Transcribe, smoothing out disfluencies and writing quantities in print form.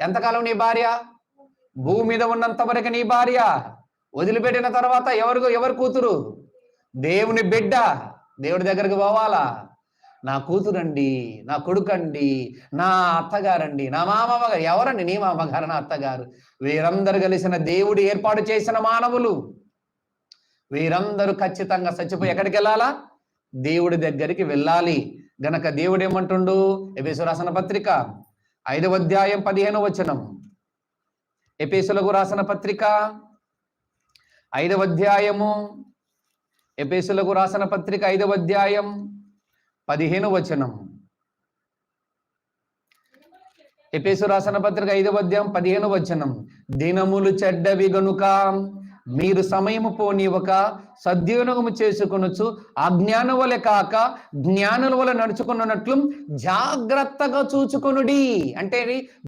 ఎంతకాలం నీ భార్య? భూమి మీద ఉన్నంత వరకు నీ భార్య. వదిలిపెట్టిన తర్వాత ఎవరు కూతురు? దేవుని బిడ్డ. దేవుడి దగ్గరికి పోవాలా? నా కూతురండి, నా కొడుకండి, నా అత్తగారండి, నా మామగారు. ఎవరండి నీ మామగారు, నా అత్తగారు? వీరందరూ కలిసిన దేవుడు ఏర్పాటు చేసిన మానవులు. వీరందరూ ఖచ్చితంగా చచ్చిపోయి ఎక్కడికి వెళ్ళాలా? దేవుడి దగ్గరికి వెళ్ళాలి. గనక దేవుడు ఏమంటుండు? ఎఫెసు రాసిన పత్రిక 5వ అధ్యాయం 15వ వచనం. ఎఫెసులకు రాసిన పత్రిక 5వ అధ్యాయము, ఎఫెసులకు రాసిన పత్రిక 5వ అధ్యాయం 15వ వచనం. ఎఫెసు రాసిన పత్రిక 5వ అధ్యాయం 15వ వచనం. దినములు చెడ్డవి గనుక మీరు సమయము పోనివ్వక సద్వినియోగము చేసుకొనొచ్చు, అజ్ఞానం వలె కాక జ్ఞానుల వలె నడుచుకున్నట్లు జాగ్రత్తగా చూచుకొనుడి. అంటే